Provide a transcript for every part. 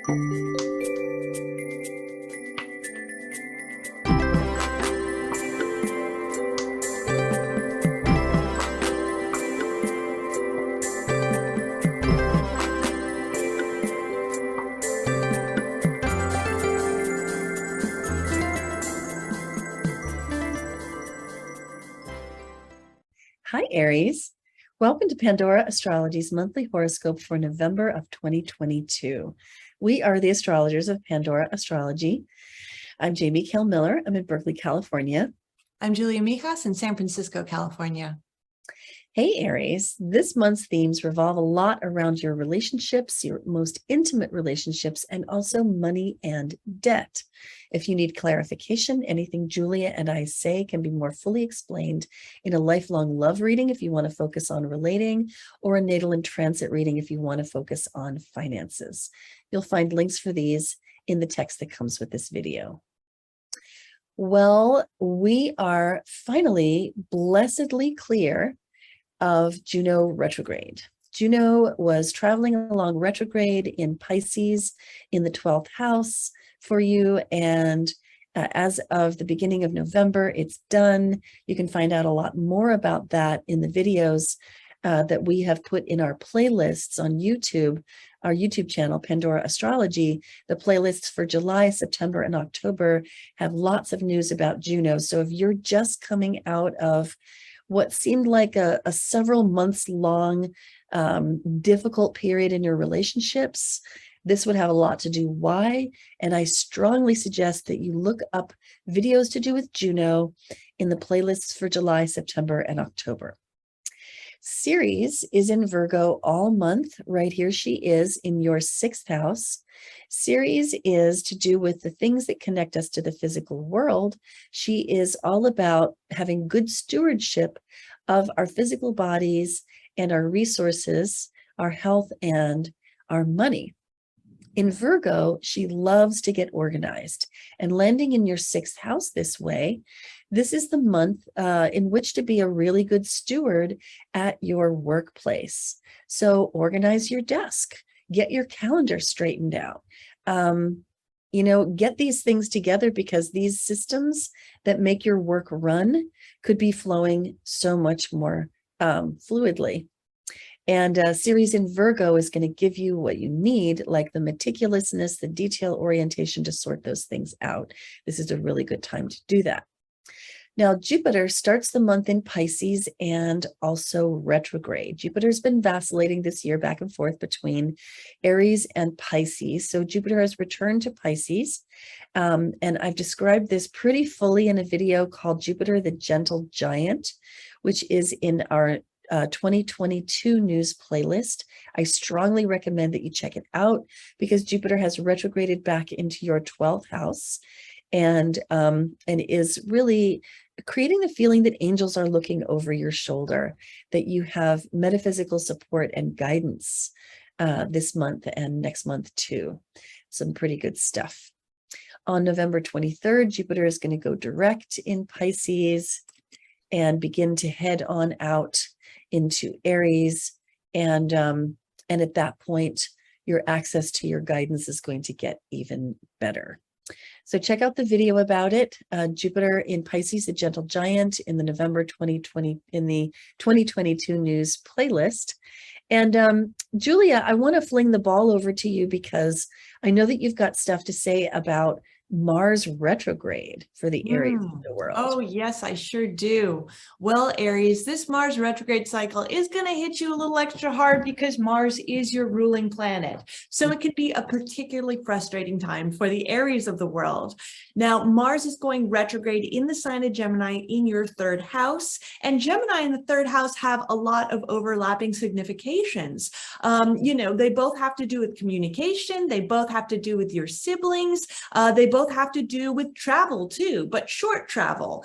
Hi, Aries. Welcome to Pandora Astrology's monthly horoscope for November of 2022. We are the astrologers of Pandora Astrology. I'm Jamie Kell Miller. I'm in Berkeley, California. I'm Julia Mijas in San Francisco, California. Hey, Aries. This month's themes revolve a lot around your relationships, your most intimate relationships, and also money and debt. If you need clarification, anything Julia and I say can be more fully explained in a lifelong love reading if you want to focus on relating, or a natal and transit reading if you want to focus on finances. You'll find links for these in the text that comes with this video. Well, we are finally blessedly clear of Juno Retrograde. Juno was traveling along retrograde in Pisces in the 12th house for you, and as of the beginning of November, it's done. You can find out a lot more about that in the videos that we have put in our playlists on YouTube, our YouTube channel, Pandora Astrology. The playlists for July, September, and October have lots of news about Juno. So if you're just coming out of what seemed like a several months long difficult period in your relationships, this would have a lot to do why. And I strongly suggest that you look up videos to do with Juno in the playlists for July, September, and October. Ceres is in Virgo all month. Right here she is in your 6th house. Ceres is to do with the things that connect us to the physical world. She is all about having good stewardship of our physical bodies and our resources, our health, and our money. In Virgo, she loves to get organized, and landing in your 6th house this way, this is the month in which to be a really good steward at your workplace. So organize your desk, get your calendar straightened out, get these things together, because these systems that make your work run could be flowing so much more fluidly. And Ceres in Virgo is going to give you what you need, like the meticulousness, the detail orientation to sort those things out. This is a really good time to do that. Now, Jupiter starts the month in Pisces and also retrograde. Jupiter's been vacillating this year back and forth between Aries and Pisces. So Jupiter has returned to Pisces. And I've described this pretty fully in a video called Jupiter, the Gentle Giant, which is in our 2022 news playlist. I strongly recommend that you check it out, because Jupiter has retrograded back into your 12th house and is really creating the feeling that angels are looking over your shoulder, that you have metaphysical support and guidance this month and next month too. Some pretty good stuff. On November 23rd, Jupiter is going to go direct in Pisces and begin to head on out into Aries. And at that point, your access to your guidance is going to get even better. So check out the video about it. Jupiter in Pisces, the Gentle Giant, in the November 2020, in the 2022 news playlist. And Julia, I want to fling the ball over to you, because I know that you've got stuff to say about Mars retrograde for the Aries of the world. Oh, yes, I sure do. Well, Aries, this Mars retrograde cycle is going to hit you a little extra hard, because Mars is your ruling planet. So it can be a particularly frustrating time for the Aries of the world. Now, Mars is going retrograde in the sign of Gemini in your 3rd house, and Gemini in the 3rd house have a lot of overlapping significations. They both have to do with communication. They both have to do with your siblings. They both both have to do with travel too, but short travel,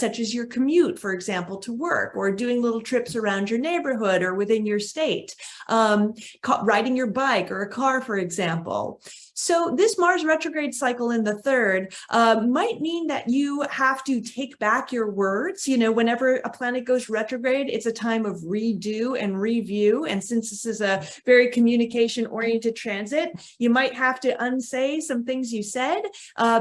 such as your commute, for example, to work, or doing little trips around your neighborhood or within your state, riding your bike or a car, for example. So this Mars retrograde cycle in the third might mean that you have to take back your words. You know, whenever a planet goes retrograde, it's a time of redo and review. And since this is a very communication-oriented transit, you might have to unsay some things you said.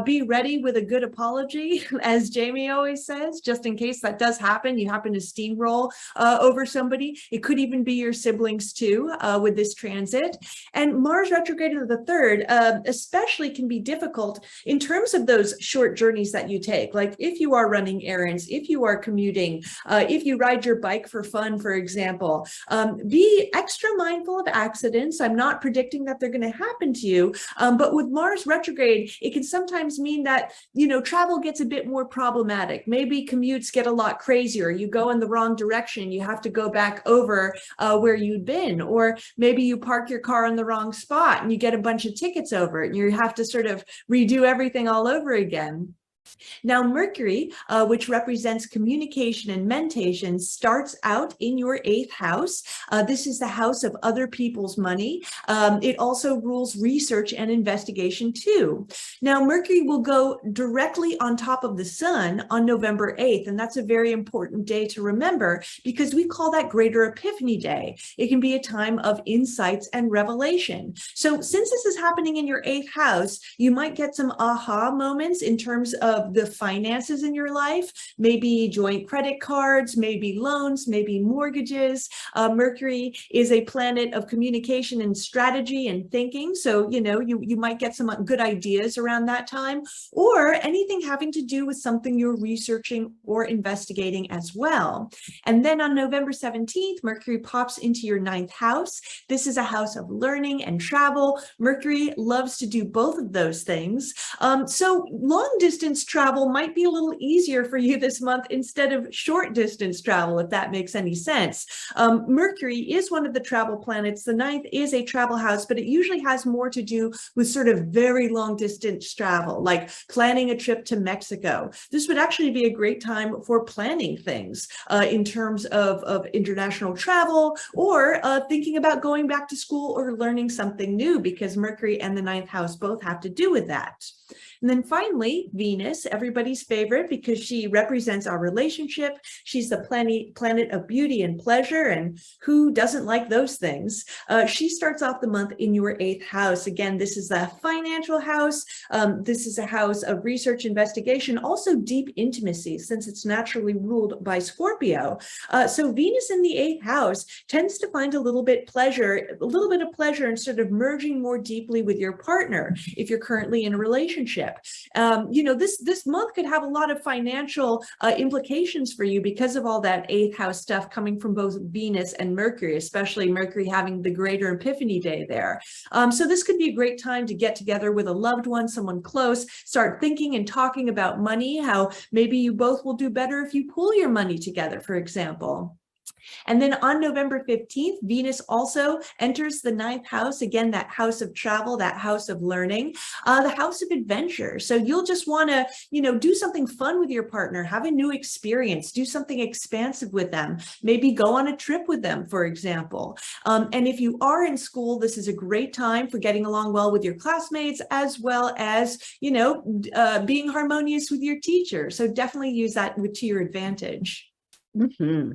Be ready with a good apology, as Jamie always says, just in case that does happen. You happen to steamroll over somebody. It could even be your siblings too with this transit. And Mars retrograde in the third especially can be difficult in terms of those short journeys that you take. Like if you are running errands, if you are commuting, if you ride your bike for fun, for example, be extra mindful of accidents. I'm not predicting that they're going to happen to you, but with Mars retrograde, it can sometimes mean that, you know, travel gets a bit more problematic. Maybe commutes get a lot crazier. You go in the wrong direction. You have to go back over where you'd been, or maybe you park your car in the wrong spot and you get a bunch of tickets over it and you have to sort of redo everything all over again. Now, Mercury, which represents communication and mentation, starts out in your 8th house. This is the house of other people's money. It also rules research and investigation too. Now, Mercury will go directly on top of the sun on November 8th, and that's a very important day to remember because we call that Greater Epiphany Day. It can be a time of insights and revelation. So since this is happening in your 8th house, you might get some aha moments in terms of the finances in your life, maybe joint credit cards, maybe loans, maybe mortgages. Mercury is a planet of communication and strategy and thinking. So, you know, you might get some good ideas around that time, or anything having to do with something you're researching or investigating as well. And then on November 17th, Mercury pops into your 9th house. This is a house of learning and travel. Mercury loves to do both of those things. So long distance travel might be a little easier for you this month instead of short distance travel, if that makes any sense. Mercury is one of the travel planets. The 9th is a travel house, but it usually has more to do with sort of very long distance travel, like planning a trip to Mexico. This would actually be a great time for planning things in terms of international travel, or thinking about going back to school or learning something new, because Mercury and the 9th house both have to do with that. And then finally, Venus, everybody's favorite because she represents our relationship. She's the planet of beauty and pleasure, and who doesn't like those things? She starts off the month in your 8th house. Again, this is the financial house. This is a house of research, investigation, also deep intimacy, since it's naturally ruled by Scorpio. So Venus in the 8th house tends to find a little bit of pleasure in sort of merging more deeply with your partner if you're currently in a relationship. You know, this month could have a lot of financial implications for you because of all that 8th house stuff coming from both Venus and Mercury, especially Mercury having the Greater Epiphany Day there. So this could be a great time to get together with a loved one, someone close, start thinking and talking about money, how maybe you both will do better if you pool your money together, for example. And then on November 15th, Venus also enters the 9th house, again, that house of travel, that house of learning, the house of adventure. So you'll just want to, you know, do something fun with your partner, have a new experience, do something expansive with them, maybe go on a trip with them, for example. And if you are in school, this is a great time for getting along well with your classmates, as well as, you know, being harmonious with your teacher. So definitely use that to your advantage. Mm-hmm.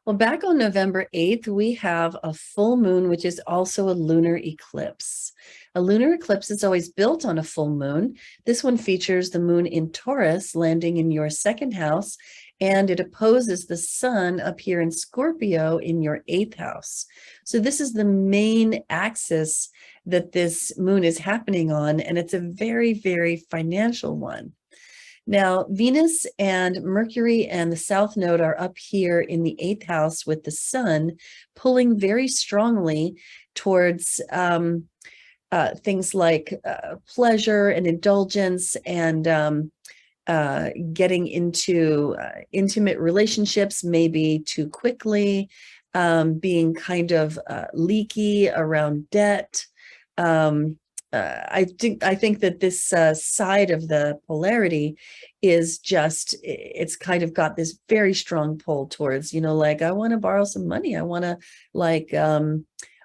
Well, back on November 8th, we have a full moon, which is also a lunar eclipse. A lunar eclipse is always built on a full moon. This one features the moon in Taurus landing in your 2nd house, and it opposes the sun up here in Scorpio in your 8th house. So this is the main axis that this moon is happening on, and it's a very, very financial one. Now, Venus and Mercury and the South Node are up here in the 8th house with the sun pulling very strongly towards things like pleasure and indulgence and getting into intimate relationships maybe too quickly, being kind of leaky around debt, I think that this side of the polarity is just, it's kind of got this very strong pull towards, like, I want to borrow some money. I want to like,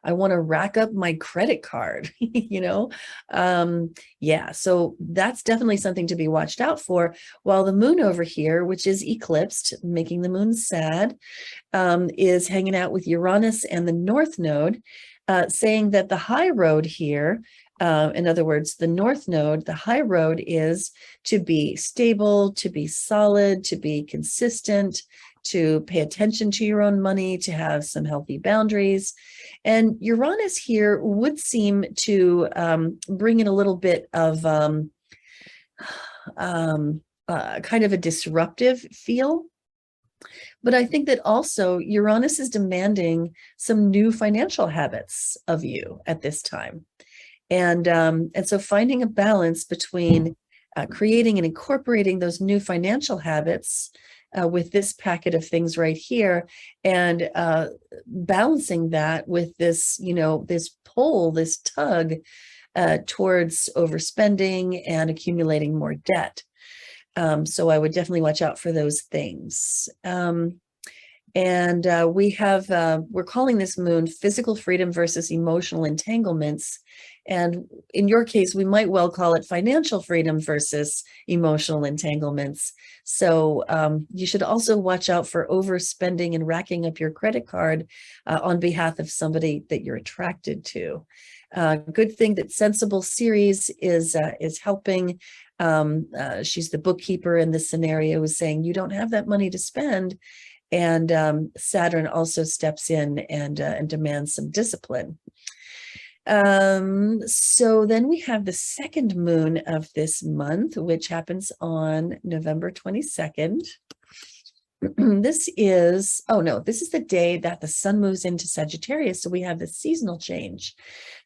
I want to rack up my credit card, Yeah, so that's definitely something to be watched out for. While the moon over here, which is eclipsed, making the moon sad, is hanging out with Uranus and the North Node, saying that the high road here, in other words, the North Node, the high road is to be stable, to be solid, to be consistent, to pay attention to your own money, to have some healthy boundaries. And Uranus here would seem to bring in a little bit of kind of a disruptive feel. But I think that also Uranus is demanding some new financial habits of you at this time. And so finding a balance between creating and incorporating those new financial habits with this packet of things right here, and balancing that with this, this pull, this tug towards overspending and accumulating more debt. So I would definitely watch out for those things. We're calling this moon physical freedom versus emotional entanglements. And in your case, we might well call it financial freedom versus emotional entanglements. So you should also watch out for overspending and racking up your credit card on behalf of somebody that you're attracted to. Good thing that sensible Ceres is helping. She's the bookkeeper in this scenario, is saying you don't have that money to spend. And Saturn also steps in and demands some discipline. So then we have the second moon of this month, which happens on November 22nd. This is the day that the sun moves into Sagittarius. So we have the seasonal change.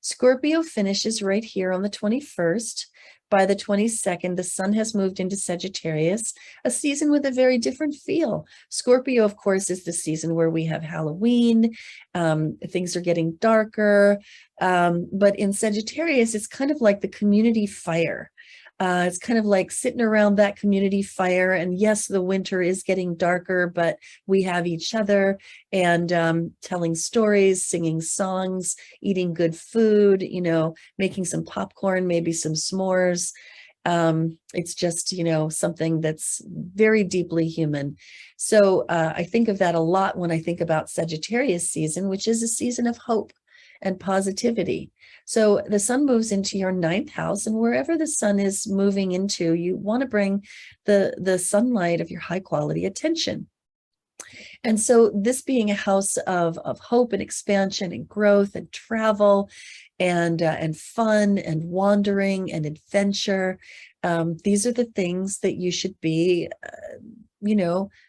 Scorpio finishes right here on the 21st. By the 22nd, the sun has moved into Sagittarius, a season with a very different feel. Scorpio, of course, is the season where we have Halloween. Things are getting darker. But in Sagittarius, it's kind of like the community fire. It's kind of like sitting around that community fire. And yes, the winter is getting darker, but we have each other, and telling stories, singing songs, eating good food, making some popcorn, maybe some s'mores. It's just, something that's very deeply human. So I think of that a lot when I think about Sagittarius season, which is a season of hope and positivity. So the sun moves into your 9th house, and wherever the sun is moving into, you want to bring the sunlight of your high quality attention. And so this being a house of hope and expansion and growth and travel and fun and wandering and adventure, these are the things that you should be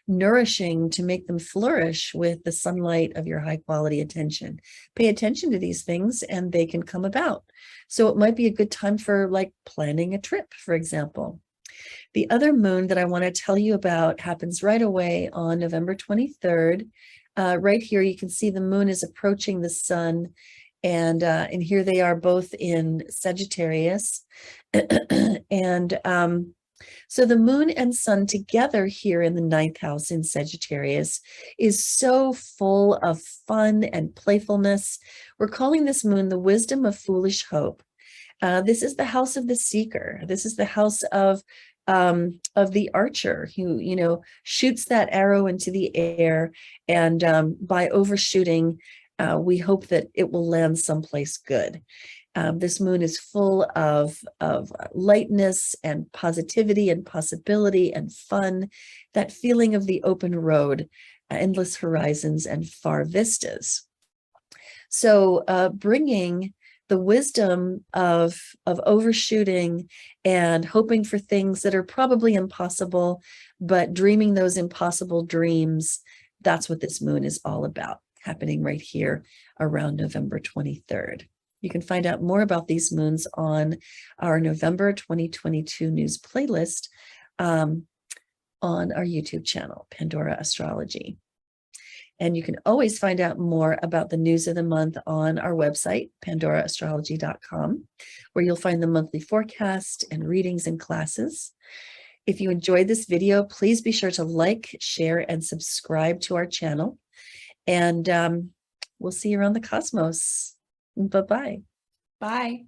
nourishing to make them flourish with the sunlight of your high quality attention. Pay attention to these things and they can come about. So it might be a good time for like planning a trip, for example. The other moon that I want to tell you about happens right away on November 23rd. Right here, you can see the moon is approaching the sun, and here they are both in Sagittarius. And so the moon and sun together here in the 9th house in Sagittarius is so full of fun and playfulness. We're calling this moon the wisdom of foolish hope. This is the house of the seeker. This is the house of the archer who, shoots that arrow into the air, and by overshooting, we hope that it will land someplace good. This moon is full of lightness and positivity and possibility and fun, that feeling of the open road, endless horizons and far vistas. So bringing the wisdom of overshooting and hoping for things that are probably impossible, but dreaming those impossible dreams, that's what this moon is all about, happening right here around November 23rd. You can find out more about these moons on our November 2022 news playlist on our YouTube channel, Pandora Astrology. And you can always find out more about the news of the month on our website, pandoraastrology.com, where you'll find the monthly forecast and readings and classes. If you enjoyed this video, please be sure to like, share, and subscribe to our channel. And we'll see you around the cosmos. Bye-bye. Bye.